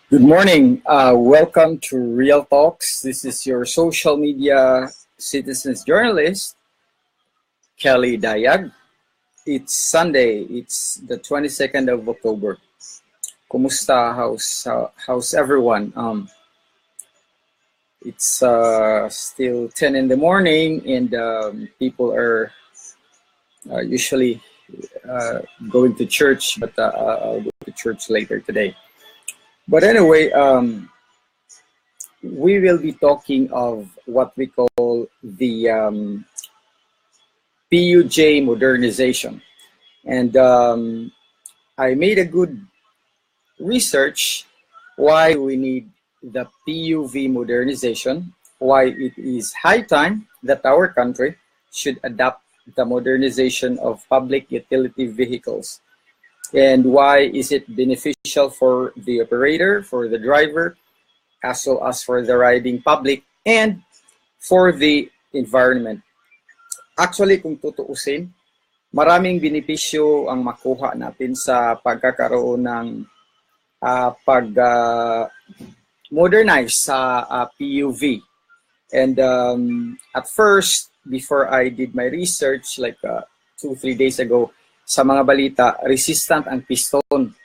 Good morning. Welcome to Real Talks. This is your social media citizens journalist, Kelly Dayag. It's Sunday. It's the 22nd of October. Kumusta? How's everyone? It's still 10 in the morning, and people are usually going to church, but I'll go to church later today. But anyway, we will be talking of what we call the PUJ modernization. And I made a good research why we need the PUV modernization, why it is high time that our country should adopt the modernization of public utility vehicles. And why is it beneficial for the operator, for the driver, as well as for the riding public, and for the environment. Actually, kung tutuusin, maraming benepisyo ang makuha natin sa pagkakaroon ng pag-modernize sa PUV. And at first, before I did my research, like 2-3 days ago, sa mga balita, resistant ang piston.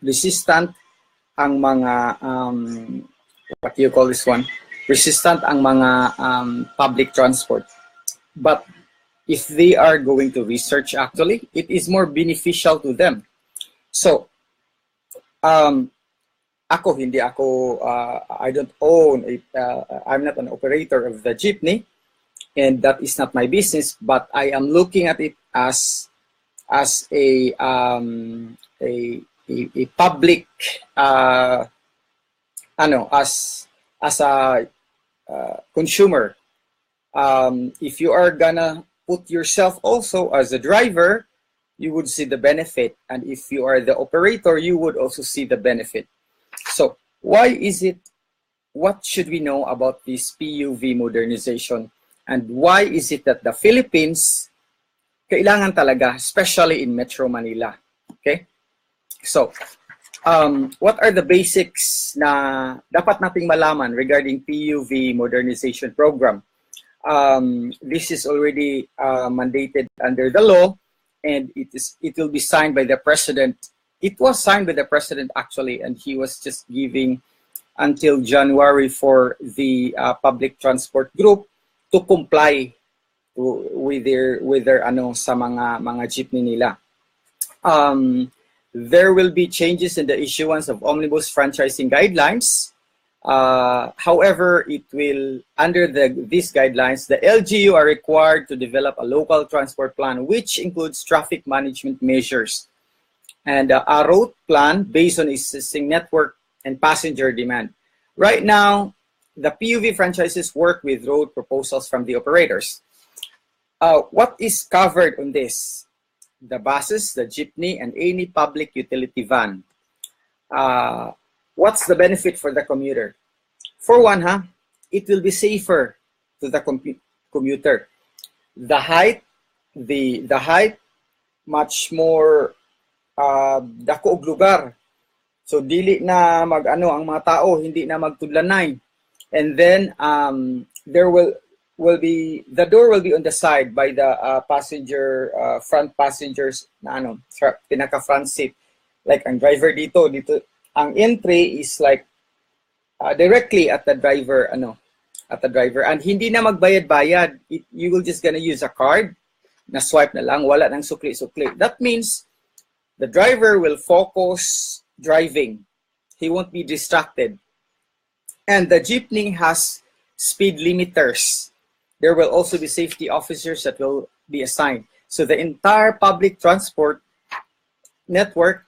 Resistant ang mga, what do you call this one? Resistant ang mga public transport. But if they are going to research actually, it is more beneficial to them. So, I don't own, I'm not an operator of the jeepney, and that is not my business, but I am looking at it as a public as a consumer. If you are gonna put yourself also as a driver, you would see the benefit, and if you are the operator, you would also see the benefit. So why is it, what should we know about this PUV modernization, and why is it that the Philippines kailangan talaga, especially in Metro Manila? Okay? So, what are the basics na dapat nating malaman regarding PUV modernization program? This is already mandated under the law, and it will be signed by the president. It was signed by the president actually, and he was just giving until January for the public transport group to comply with their sa mga jeepney nila. There will be changes in the issuance of omnibus franchising guidelines. However, it will, under these guidelines, the LGU are required to develop a local transport plan, which includes traffic management measures and a route plan based on existing network and passenger demand. Right now, the PUV franchises work with road proposals from the operators. What is covered on this? The buses, the jeepney, and any public utility van. What's the benefit for the commuter? For one, it will be safer to the commuter. The height, much more dako og lugar. So dili na ang mga tao, hindi na magtudlanay. And then the door will be on the side by the front passengers na pinaka front seat. Like ang driver dito, ang entry is like directly at the driver, and hindi na magbayad-bayad. You will just gonna use a card, na swipe na lang, wala nang sukli-sukli. That means the driver will focus driving. He won't be distracted. And the jeepney has speed limiters. There will also be safety officers that will be assigned. So the entire public transport network,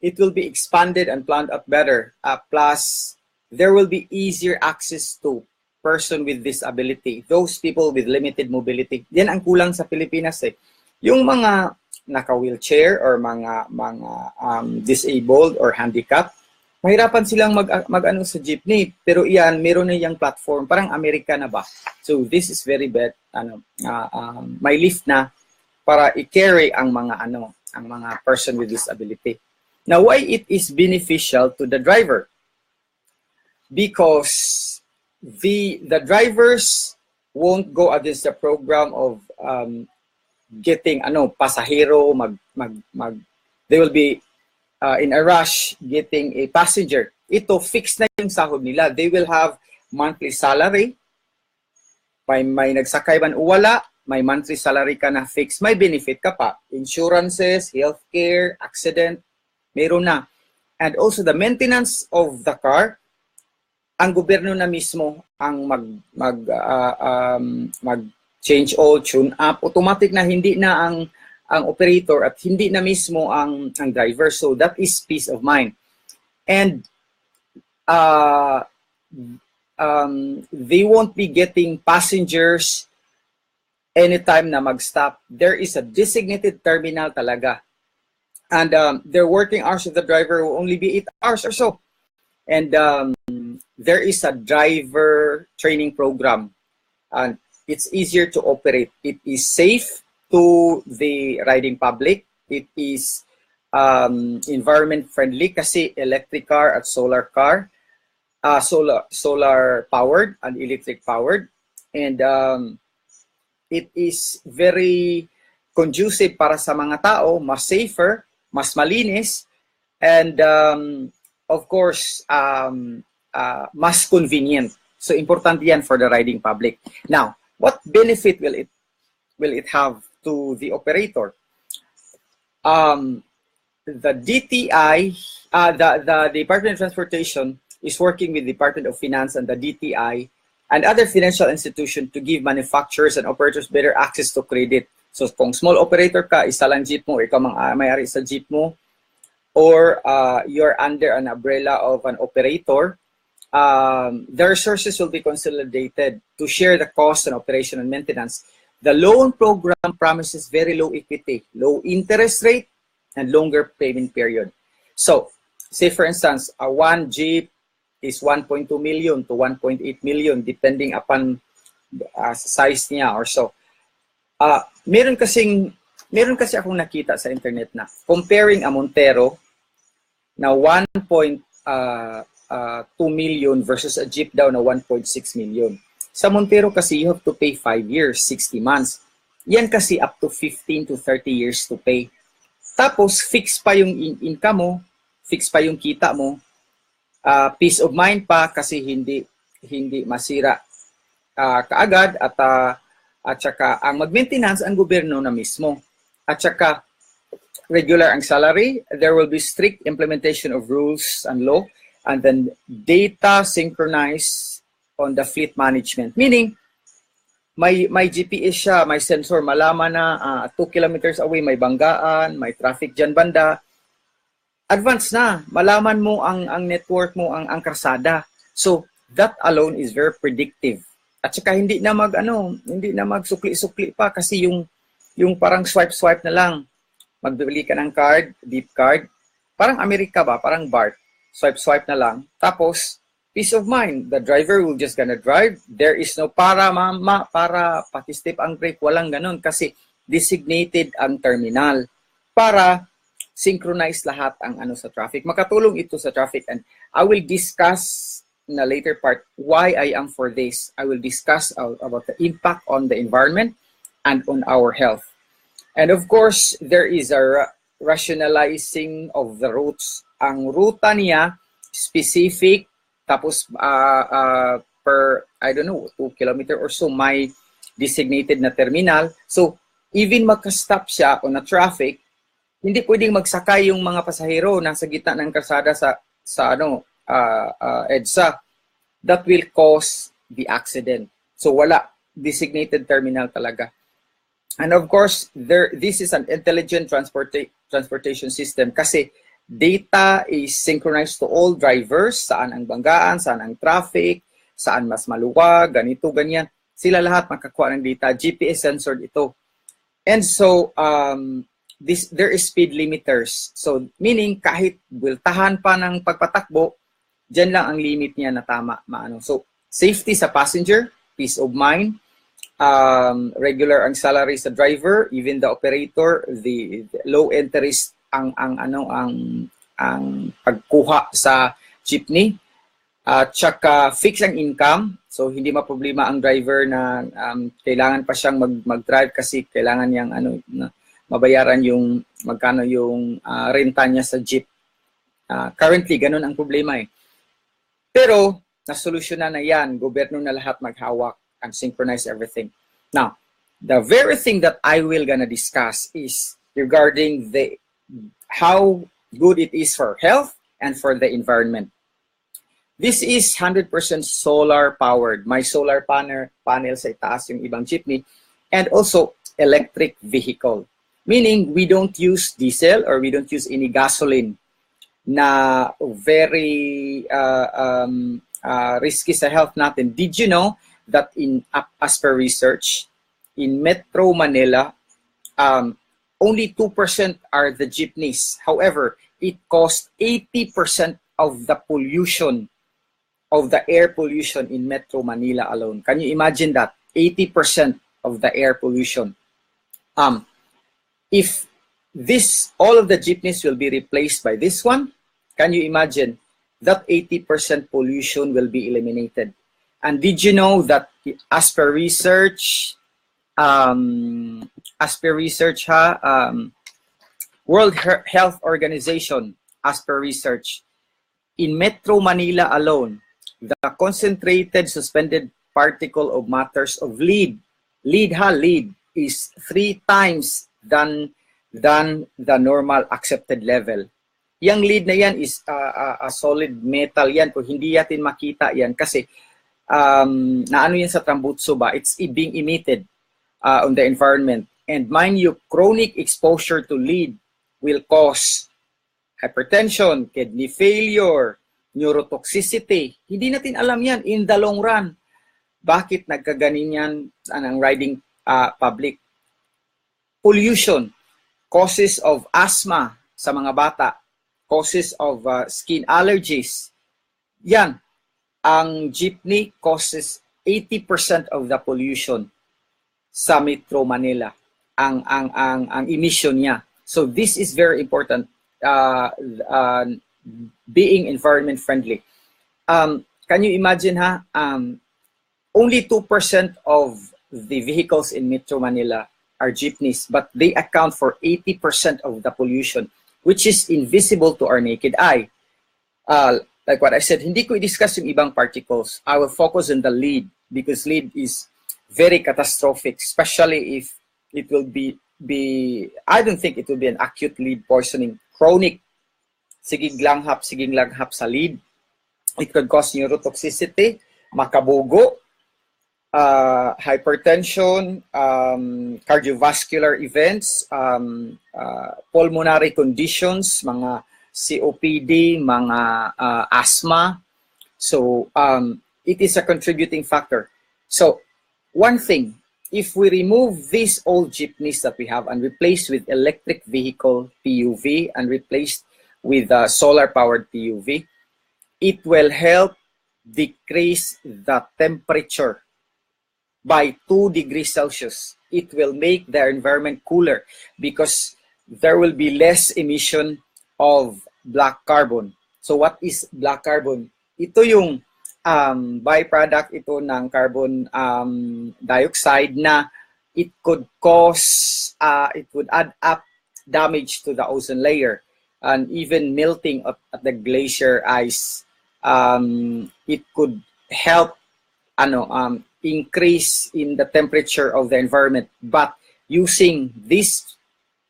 it will be expanded and planned out better. Plus, there will be easier access to person with disability, those people with limited mobility. Yan ang kulang sa Pilipinas eh. Yung mga naka-wheelchair or mga disabled or handicapped, mahirapan silang mag-ano sa jeepney, pero iyan meron na yung platform, parang Amerika na ba. So this is very bad, may lift na para i-carry ang mga person with disability. Now, why it is beneficial to the driver? because the drivers won't go against the program of getting pasahero they will be in a rush getting a passenger. Ito fixed na yung sahod nila. They will have monthly salary. May nagsakay man o wala, may monthly salary ka na fixed, may benefit ka pa. Insurances, healthcare, accident, meron na. And also the maintenance of the car, ang gobyerno na mismo ang mag change oil, tune up, automatic na, hindi na ang operator at hindi na mismo ang driver. So that is peace of mind. And they won't be getting passengers anytime na mag-stop. There is a designated terminal talaga. And their working hours of the driver will only be 8 hours or so. And there is a driver training program. And it's easier to operate. It is safe to the riding public. It is environment friendly kasi electric car at solar car. Solar powered and electric powered. And it is very conducive para sa mga tao, mas safer, mas malinis, and of course, mas convenient. So important yan for the riding public. Now, what benefit will it have to the operator? The DTI, the Department of Transportation is working with the Department of Finance and the DTI and other financial institutions to give manufacturers and operators better access to credit. So kung small operator ka, isa lang jeep mo, ikaw may-ari sa jeep mo, or you're under an umbrella of an operator, the resources will be consolidated to share the cost and operation and maintenance. The loan program promises very low equity, low interest rate, and longer payment period. So, say for instance, one jeep is 1.2 million to 1.8 million depending upon size niya or so. Meron kasi akong nakita sa internet na comparing a Montero na 1.2 million versus a jeep daw na 1.6 million. Sa Montero kasi you have to pay 5 years, 60 months. Yan kasi up to 15 to 30 years to pay. Tapos fix pa yung income mo, fix pa yung kita mo. Peace of mind pa kasi hindi masira kaagad at saka ang mag-maintenance ang gobyerno na mismo. At saka regular ang salary, there will be strict implementation of rules and law, and then data synchronized on the fleet management. Meaning, may GPS siya, may sensor, malaman na 2 kilometers away may banggaan, may traffic dyan banda. Advance na, malaman mo ang network mo, ang karsada. So, that alone is very predictive. At saka hindi na magsukli-sukli pa kasi yung parang swipe na lang. Magbili ka ng card, deep card. Parang Amerika ba? Parang BART. Swipe na lang. Tapos, peace of mind. The driver will just gonna drive. There is no para pakistep ang brake. Walang ganun kasi designated ang terminal para synchronize lahat ang sa traffic. Makatulong ito sa traffic, and I will discuss in a later part why I am for this. I will discuss about the impact on the environment and on our health. And of course, there is a rationalizing of the routes. Ang ruta niya, specific, tapos per, 2 kilometer or so, may designated na terminal. So, even makastop siya on a traffic, hindi pwedeng magsakay yung mga pasahero nasa gitna ng kalsada sa EDSA. That will cause the accident. So, wala. Designated terminal talaga. And of course, this is an intelligent transportation system kasi data is synchronized to all drivers, saan ang banggaan, saan ang traffic, saan mas maluwag, ganito, ganyan. Sila lahat makakuha ng data. GPS censored ito. And so, there is speed limiters. So, meaning kahit bultahan pa ng pagpatakbo, dyan lang ang limit niya na tama. So, safety sa passenger, peace of mind, regular ang salary sa driver, even the operator, the low interest ang pagkuha sa jeepney, At saka fix ang income. So hindi maproblema ang driver na kailangan pa siyang mag-drive kasi kailangan niyang mabayaran yung magkano yung renta niya sa jeep. Currently ganun ang problema eh. Pero nasolusyonan na yan, gobyerno na lahat maghawak and synchronize everything. Now, the very thing that I will gonna discuss is regarding how good it is for health and for the environment. This is 100% solar powered. May solar panel sa itaas yung ibang jeepney, and also electric vehicle. Meaning, we don't use diesel or we don't use any gasoline na very risky sa health natin. Did you know that as per research, in Metro Manila, only 2% are the jeepneys. However, it costs 80% of the pollution, of the air pollution in Metro Manila alone. Can you imagine that? 80% of the air pollution. If all of the jeepneys will be replaced by this one, can you imagine that 80% pollution will be eliminated? And did you know that as per research, World Health Organization, as per research, in Metro Manila alone, the concentrated suspended particle of matters of lead is 3 times than the normal accepted level. Yang lead na yan is a solid metal yan. Kung hindi natin makita yan kasi naano yan sa tambutso ba, it's being emitted on the environment. And mind you, chronic exposure to lead will cause hypertension, kidney failure, neurotoxicity. Hindi natin alam yan in the long run. Bakit nagkaganin yan ang riding public? Pollution, causes of asthma sa mga bata, causes of skin allergies. Yan, ang jeepney causes 80% of the pollution sa Metro Manila. Ang emission niya. So this is very important. Being environment friendly. Can you imagine only 2% of the vehicles in Metro Manila are jeepneys, but they account for 80% of the pollution, which is invisible to our naked eye. Like what I said, hindi ko i-discuss yung ibang particles. I will focus on the lead because lead is very catastrophic, especially if it will be I don't think it will be an acute lead poisoning. Chronic, sigig langhap sa lead. It could cause neurotoxicity, makabugo, hypertension, cardiovascular events, pulmonary conditions, mga COPD, mga asthma. So it is a contributing factor. So one thing, if we remove these old jeepneys that we have and replace with electric vehicle PUV and replaced with solar-powered PUV, it will help decrease the temperature by 2 degrees Celsius. It will make the environment cooler because there will be less emission of black carbon. So what is black carbon? Ito yung byproduct ito ng carbon dioxide na it could cause, it would add up damage to the ozone layer and even melting at the glacier ice. It could help increase in the temperature of the environment. But using this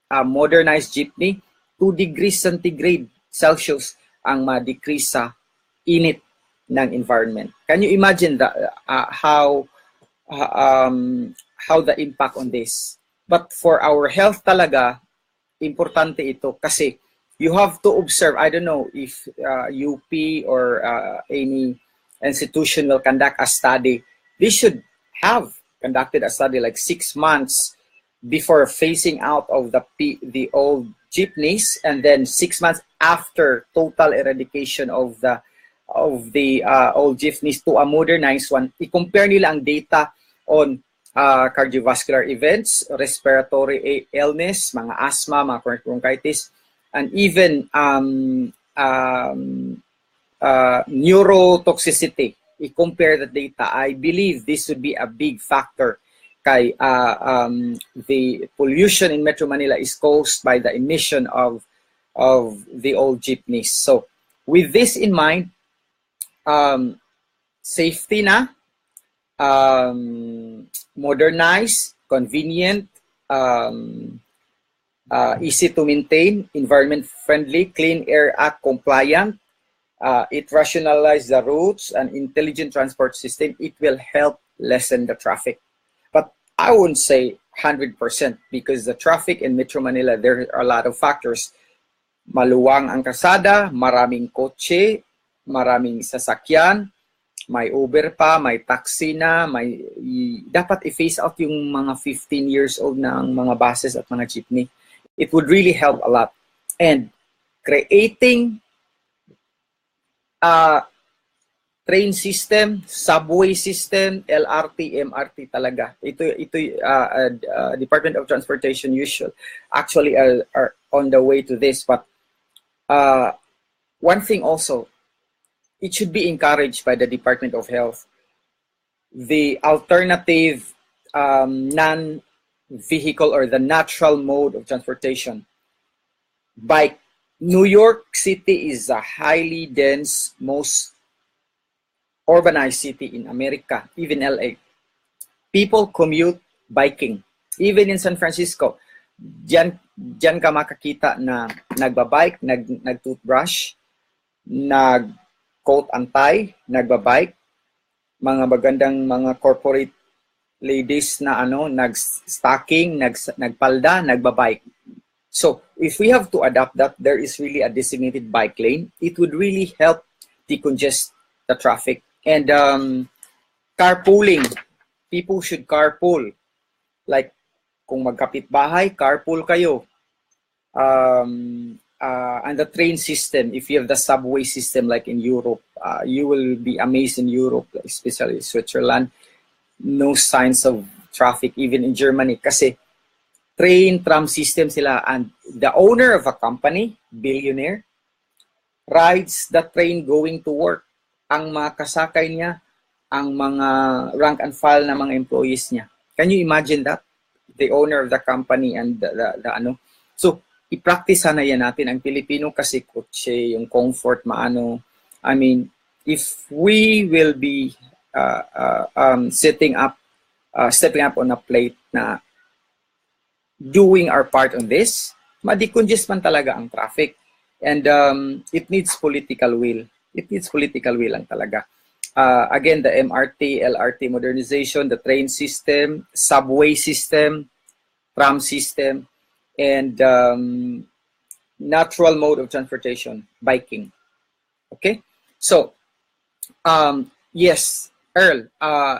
modernized jeepney, 2 degrees centigrade Celsius ang ma-decrease sa init ng environment. Can you imagine how the impact on this? But for our health talaga, importante ito kasi you have to observe. I don't know if UP or any institution will conduct a study. They should have conducted a study like 6 months before phasing out of the old jeepneys, and then 6 months after total eradication of the old jeepneys to a modernized one. I-compare nila ang data on cardiovascular events, respiratory illness, mga asthma, mga chronic bronchitis, and even neurotoxicity. I-compare the data. I believe this would be a big factor. Kay the pollution in Metro Manila is caused by the emission of the old jeepneys. So with this in mind, safety na, modernized, convenient, easy to maintain, environment friendly, Clean Air Act compliant. It rationalizes the routes and intelligent transport system. It will help lessen the traffic. But I wouldn't say 100% because the traffic in Metro Manila, there are a lot of factors. Maluwang ang kalsada, maraming kotse, maraming sasakyan, may Uber pa, may taxi na, dapat i-phase out yung mga 15 years old na ang mga buses at mga jeepney. It would really help a lot. And creating train system, subway system, LRT, MRT talaga. Ito Department of Transportation usual actually are on the way to this. But one thing also, it should be encouraged by the Department of Health. The alternative non-vehicle or the natural mode of transportation. Bike. New York City is a highly dense, most urbanized city in America, even LA. People commute biking. Even in San Francisco, diyan ka makakita na nagbabike, nag-toothbrush, nag-coat and tie, nagbabike, mga magandang mga corporate ladies na nag-stocking, nagpalda, nagbabike. So if we have to adapt that, there is really a designated bike lane. It would really help decongest the traffic. And carpooling. People should carpool. Like, kung magkapit-bahay, carpool kayo. And the train system, if you have the subway system like in Europe, you will be amazed in Europe, especially Switzerland. No signs of traffic, even in Germany. Kasi train, tram system sila, and the owner of a company, billionaire, rides the train going to work. Ang mga kasakay niya, ang mga rank and file na mga employees niya. Can you imagine that? The owner of the company and the So, i-practice sana yan natin. Ang Pilipino kasi kotse, yung comfort, I mean, if we will be stepping up on a plate na doing our part on this, ma-decongest man talaga ang traffic. And it needs political will. It needs political will lang talaga. Again, the MRT, LRT modernization, the train system, subway system, tram system, and natural mode of transportation, biking. Okay? So, yes, Earl,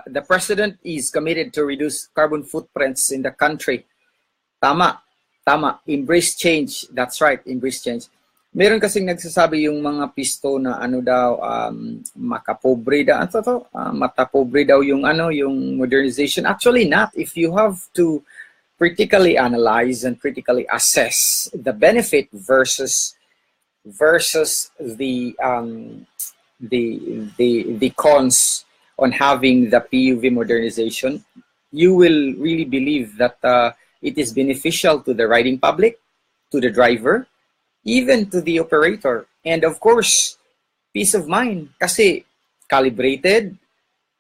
the president is committed to reduce carbon footprints in the country. Tama. Embrace change. That's right, embrace change. Meron kasing nagsasabi yung mga pisto na makapobre daw. Matapobre daw yung modernization. Actually not. If you have to critically analyze and critically assess the benefit versus the cons on having the PUV modernization, you will really believe that it is beneficial to the riding public, to the driver, even to the operator. And of course, peace of mind. Kasi calibrated,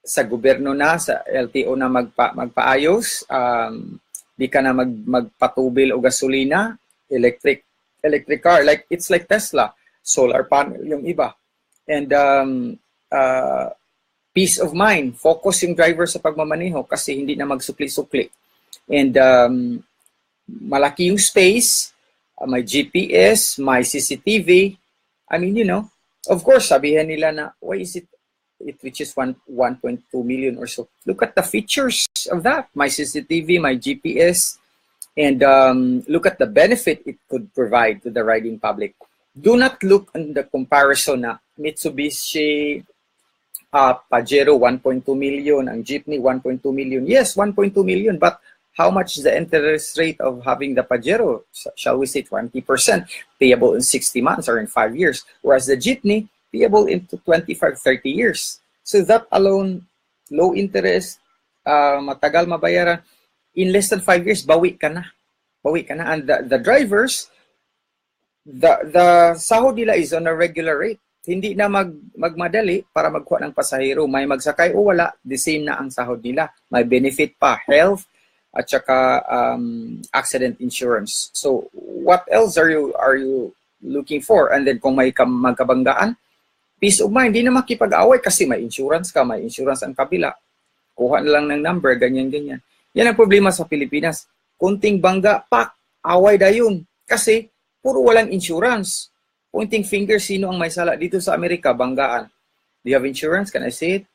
sa gobyerno na, sa LTO na magpaayos, di ka na magpatubil o gasolina, electric car. Like, it's like Tesla, solar panel yung iba. And peace of mind. Focus yung driver sa pagmamaneho kasi hindi na magsukli-sukli. And malaki yung space, may GPS, may CCTV. I mean, of course, sabihin nila na, why is it reaches 1.2 million or so? Look at the features of that. My CCTV, my GPS, and look at the benefit it could provide to the riding public. Do not look on the comparison na Mitsubishi Pajero 1.2 million, ang jeepney 1.2 million. Yes, 1.2 million, but how much is the interest rate of having the Pajero? Shall we say 20%, payable in 60 months or in 5 years? Whereas the jeepney, payable into 25, 30 years. So that alone, low interest, matagal mabayaran, in less than 5 years, bawi ka na. Bawi ka na. And the drivers, the sahod nila is on a regular rate. Hindi na magmadali para magkuha ng pasahero. May magsakay o wala, the same na ang sahod nila. May benefit pa, health, at saka accident insurance. So what else are you looking for? And then kung may magkabanggaan, peace of mind, hindi na makipag-away kasi may insurance ka, may insurance ang kabila. Kuha na lang ng number, ganyan-ganyan. Yan ang problema sa Pilipinas. Kunting bangga, pak, away na yun. Kasi puro walang insurance. Pointing finger, sino ang may sala? Dito sa Amerika, banggaan. Do you have insurance? Can I see it?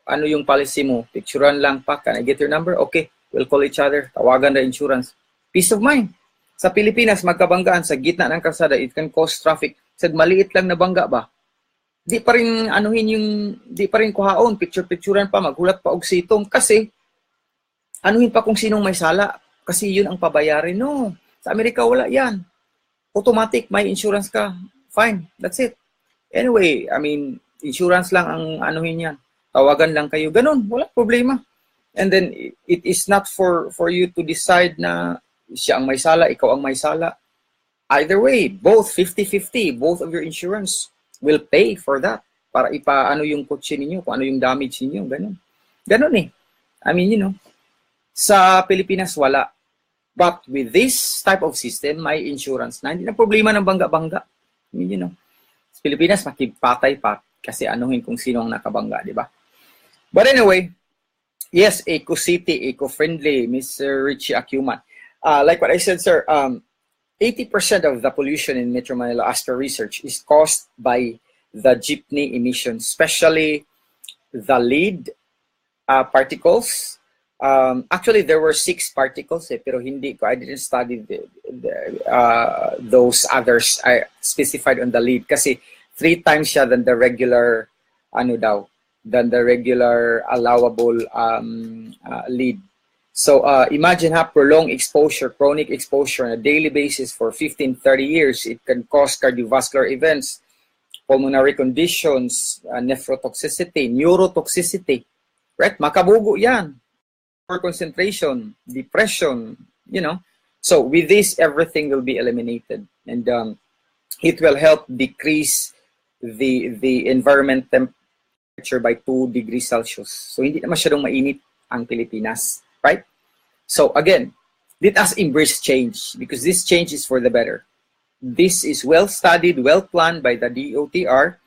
Ano yung policy mo? Picturean lang, pak. Can I get your number? Okay, we'll call each other. Tawagan na insurance. Peace of mind. Sa Pilipinas, magkabanggaan sa gitna ng kalsada, it can cause traffic. Sad maliit lang na bangga ba? Di pa rin di pa rin kuhaon, picture-picturean pa, maghulat pa og sitong kasi anuhin pa kung sinong may sala kasi yun ang pabayarin. No, sa Amerika wala yan. Automatic, may insurance ka. Fine, that's it. Anyway, I mean, insurance lang ang anuhin yan. Tawagan lang kayo. Ganun, wala problema. And then, it is not for you to decide na siya ang may sala, ikaw ang may sala. Either way, both 50-50, both of your insurance will pay for that. Para ipaano yung kotse ninyo, kung ano yung damage ninyo, ganun. Ganun eh. I mean, sa Pilipinas, wala. But with this type of system, may insurance na. Hindi na problema ng bangga-bangga. I mean, sa Pilipinas, makipatay pa kasi anuhin kung sino ang nakabangga, di ba? But anyway, yes, eco-city, eco-friendly, Mr. Richie Acuman. Like what I said, sir, 80% of the pollution in Metro Manila, as per research, is caused by the jeepney emissions, especially the lead particles. Actually, there were 6 particles, pero I didn't study those others specified on the lead kasi 3 times siya than the regular, than the regular allowable lead. So imagine prolonged exposure, chronic exposure on a daily basis for 15-30 years. It can cause cardiovascular events, pulmonary conditions, nephrotoxicity, neurotoxicity, right? Makabugo yan. Concentration, depression, So with this, everything will be eliminated. And it will help decrease the environment temperature by 2 degrees Celsius. So hindi na masyadong mainit ang Pilipinas, right? So again, let us embrace change because this change is for the better. This is well studied, well planned by the DOTR.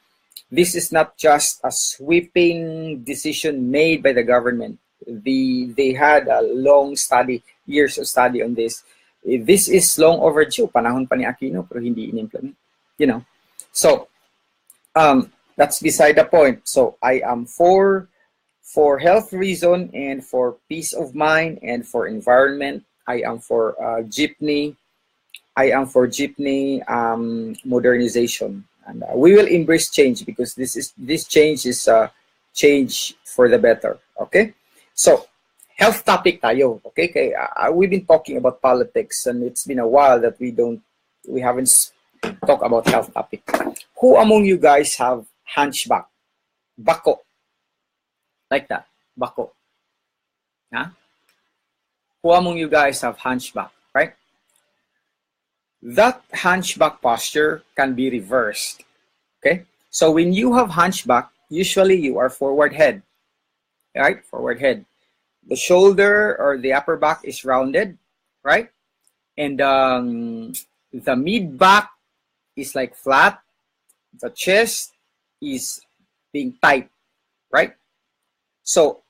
This is not just a sweeping decision made by the government. They had a long study, years of study on this. This is long overdue. Panahon pa ni Aquino, pero hindi in-implement. So that's beside the point. So I am for health reason and for peace of mind and for environment. I am for jeepney. I am for jeepney modernization, and we will embrace change because this change is change for the better. Okay. So, health topic tayo, okay? We've been talking about politics and it's been a while that we haven't talked about health topic. Who among you guys have hunchback? Bako. Like that. Bako. Huh? Who among you guys have hunchback, right? That hunchback posture can be reversed, okay? So, when you have hunchback, usually you are forward head. Right, forward head. The shoulder or the upper back is rounded, right? And the mid back is like flat. The chest is being tight, right? So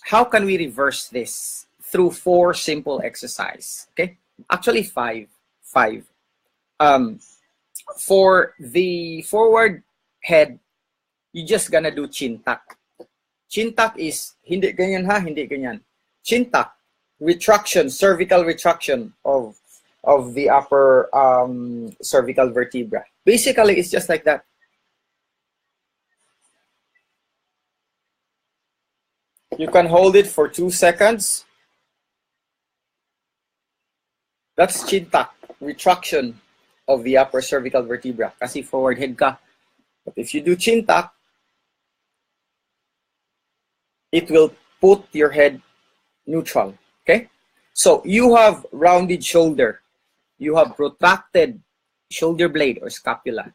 how can we reverse this? Through 4 simple exercises, okay? Actually 5. For the forward head, you just gonna do chin tuck. Chin tuck is hindi ganyan hindi ganyan. Chin tuck, retraction, cervical retraction of the upper cervical vertebra. Basically, it's just like that. You can hold it for 2 seconds. That's chin tuck, retraction of the upper cervical vertebra. Kasi forward head ka. But if you do chin tuck, it will put your head neutral. Okay? So you have rounded shoulder. You have protracted shoulder blade or scapula.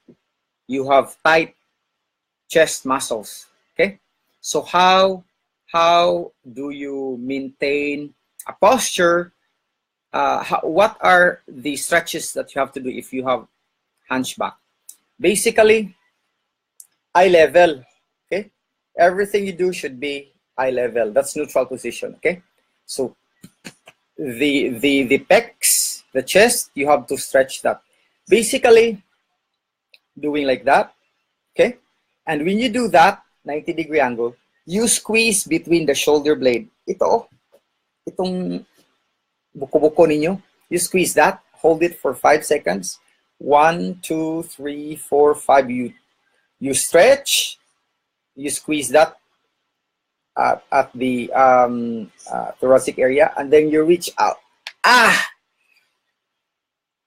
You have tight chest muscles. Okay? So how do you maintain a posture? What are the stretches that you have to do if you have hunchback? Basically, eye level. Okay? Everything you do should be eye level. That's neutral position. Okay? So the pecs, the chest, you have to stretch that. Basically, doing like that. Okay? And when you do that, 90-degree angle, you squeeze between the shoulder blade. Itong buko-buko ninyo. You squeeze that, hold it for 5 seconds. 1, 2, 3, 4, 5. You stretch, you squeeze that at the thoracic area, and then you reach out.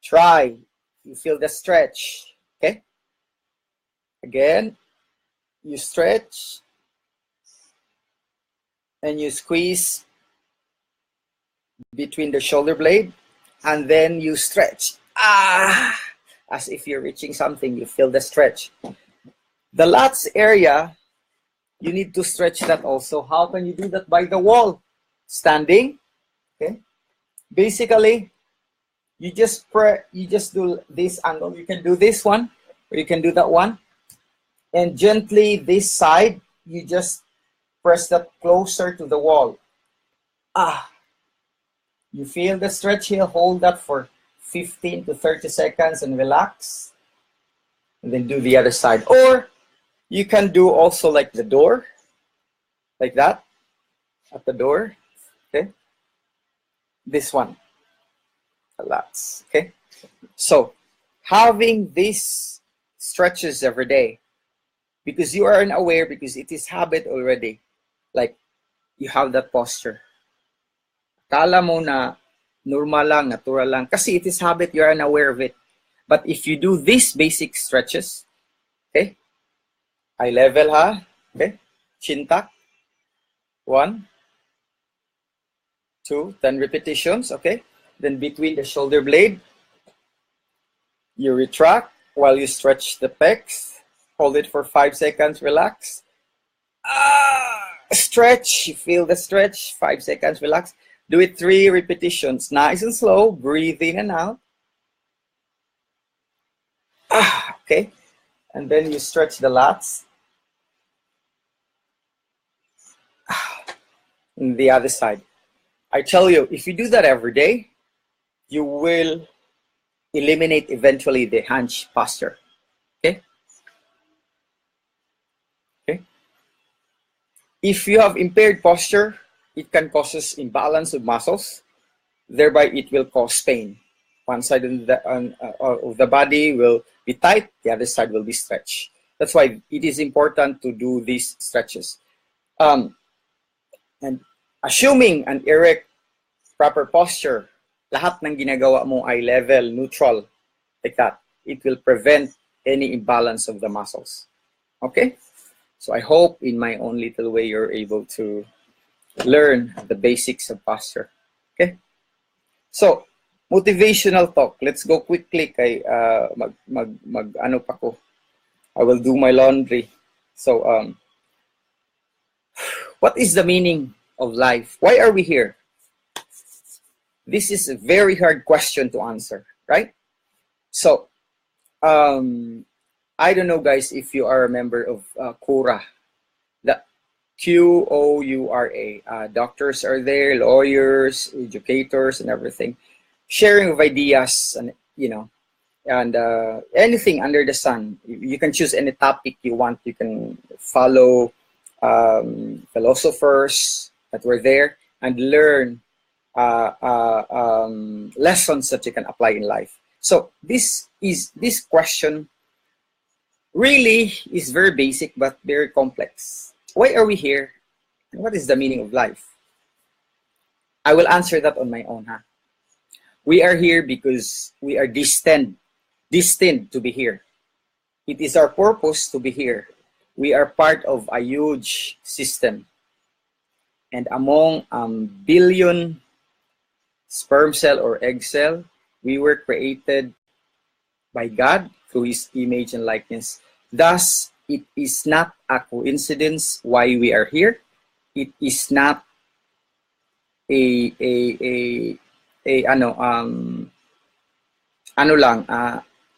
Try. You feel the stretch. Okay? Again, you stretch and you squeeze between the shoulder blade, and then you stretch. As if you're reaching something, you feel the stretch. The lats area, you need to stretch that also. How can you do that? By the wall. Standing. Okay. Basically, you just do this angle. You can do this one, or you can do that one. And gently, this side, you just press that closer to the wall. You feel the stretch here. Hold that for 15 to 30 seconds and relax. And then do the other side. Or you can do also like the door. Like that. At the door. Okay. This one. Relax. Okay. So, having these stretches every day, because you are unaware, because it is habit already. Like, you have that posture. Kala mo na normal lang, natural lang. Kasi it is habit, you are unaware of it. But if you do these basic stretches, okay? Eye level, ha? Okay? Chin tuck. 1, 2, 10 repetitions, okay? Then between the shoulder blade, you retract while you stretch the pecs. Hold it for 5 seconds, relax. Stretch, you feel the stretch, 5 seconds, relax. Do it 3 repetitions, nice and slow. Breathe in and out. Okay. And then you stretch the lats. And the other side. I tell you, if you do that every day, you will eliminate eventually the hunch posture. Okay? Okay? If you have impaired posture, it can cause imbalance of muscles. Thereby, it will cause pain. One side of the body will be tight, the other side will be stretched. That's why it is important to do these stretches. And assuming an erect, proper posture, lahat ng ginagawa mo eye level, neutral, like that, it will prevent any imbalance of the muscles. Okay? So I hope in my own little way you're able to learn the basics of posture. Okay? So, motivational talk. Let's go quickly kay ano pa ko. I will do my laundry. So, what is the meaning of life? Why are we here? This is a very hard question to answer, right? So, I don't know, guys, if you are a member of KORA. The KOURA. Doctors are there, lawyers, educators, and everything. Sharing of ideas, and and anything under the sun. You can choose any topic you want. You can follow philosophers that were there and learn lessons that you can apply in life. So this question really is very basic but very complex. Why are we here? What is the meaning of life? I will answer that on my own. We are here because we are destined to be here. It is our purpose to be here. We are part of a huge system. And among billion sperm cell or egg cell, we were created by God through His image and likeness. Thus, it is not a coincidence why we are here. It is not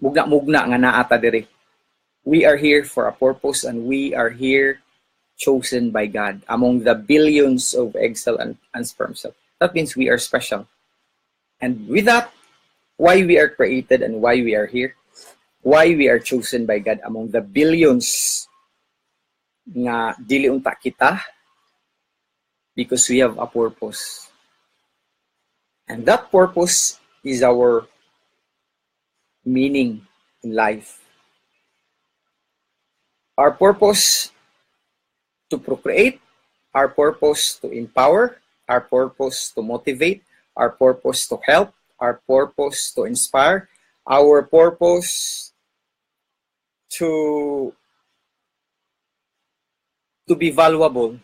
mugna-mugna nga naata diri. We are here for a purpose, and we are here chosen by God among the billions of egg cell and sperm cell. That means we are special. And with that, why we are created and why we are here, why we are chosen by God among the billions nga dili unta kita, because we have a purpose. And that purpose is our meaning in life. Our purpose to procreate, our purpose to empower, our purpose to motivate, our purpose to help, our purpose to inspire, our purpose to be valuable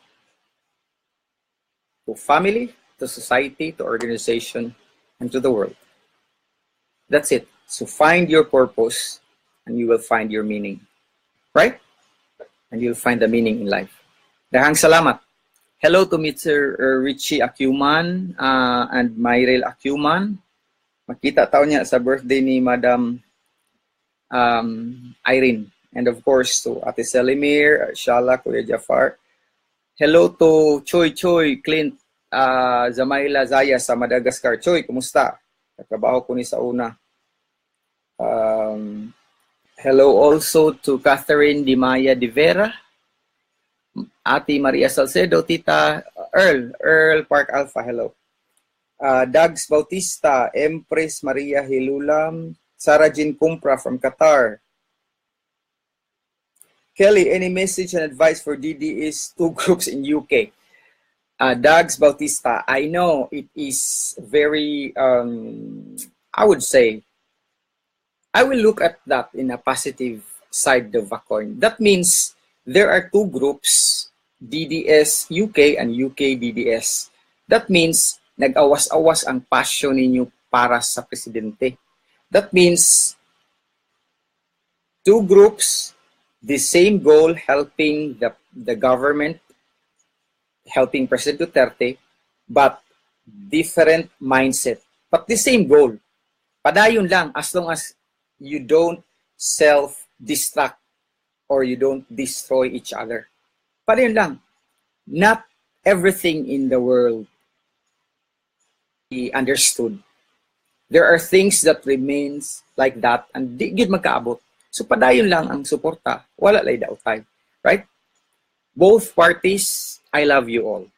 to family, to society, to organization, and to the world. That's it. So find your purpose and you will find your meaning. Right? And you'll find the meaning in life. Dahang salamat. Hello to Mr. Richie Acuman and Myrel Acuman. Makita taon niya sa birthday ni Madam Irene. And of course to Ate Selimir, Shala, Kuya Jafar. Hello to Choy Choy, Clint, Zamaila Zaya sa Madagascar. Choy, kumusta? Katrabaho ko ni sa una. Hello also to Catherine Di Maya de Vera, Ate Maria Salcedo, Tita Earl Park Alpha, hello. Dags Bautista, Empress Maria Hilulam, Sarah Jean Kumpra from Qatar. Kelly, any message and advice for DDS 2 groups in UK? Dags Bautista, I know it is very, I would say, I will look at that in a positive side of a coin. That means there are 2 groups, DDS UK and UK DDS. That means nag-awas-awas ang passion ninyo para sa presidente. That means 2 groups, the same goal, helping the government, helping President Duterte, but different mindset. But the same goal. Padayon lang, as long as you don't self-destruct or you don't destroy each other. Padayon lang. Not everything in the world be understood. There are things that remains like that and di gid magkaabot. So padayon lang ang suporta. Wala lay daotay. Right? Both parties, I love you all.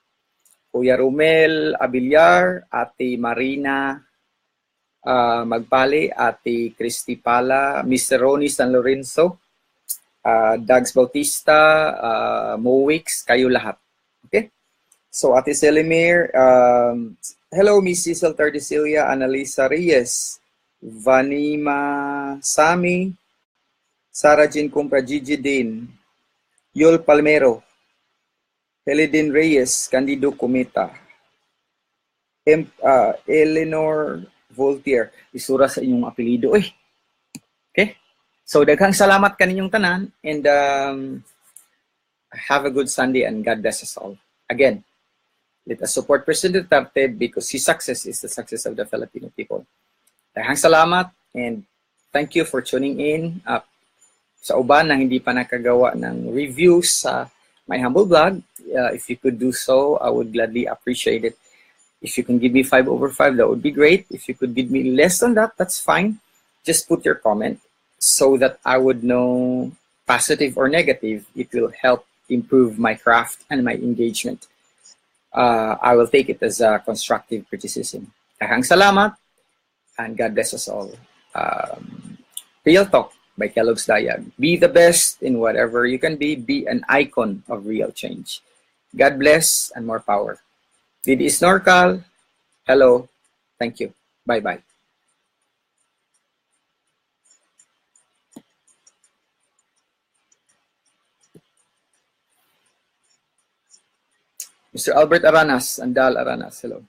Kuya Romel Abiliar, Ate Marina Magpali, Ate Christy Pala, Mr. Ronnie San Lorenzo, Dags Bautista, Mowix, kayo lahat. Okay? So Ate Selimir, hello Miss Cecil Tardicilia, Annalisa Reyes, Vanima Sami, Sarah Jean Kumpra, Gigi Din, Yul Palmero, Helidin Reyes, Candido Cometa, Eleanor Voltaire, isura sa inyong apelido. Okay? So, daghang salamat kaninyong tanan and have a good Sunday and God bless us all. Again, let us support President Duterte because his success is the success of the Filipino people. Daghang salamat and thank you for tuning in. Sa uban na hindi pa nakagawa ng reviews sa my humble blog, if you could do so, I would gladly appreciate it. If you can give me 5/5, that would be great. If you could give me less than that, that's fine. Just put your comment so that I would know positive or negative. It will help improve my craft and my engagement. I will take it as a constructive criticism. Daghang salamat and God bless us all. Real Talk by Kellogg's Diag. Be the best in whatever you can be. Be an icon of real change. God bless and more power. Didi Snorkel, hello, thank you, bye-bye. Mr. Albert Aranas, Andal Aranas, hello.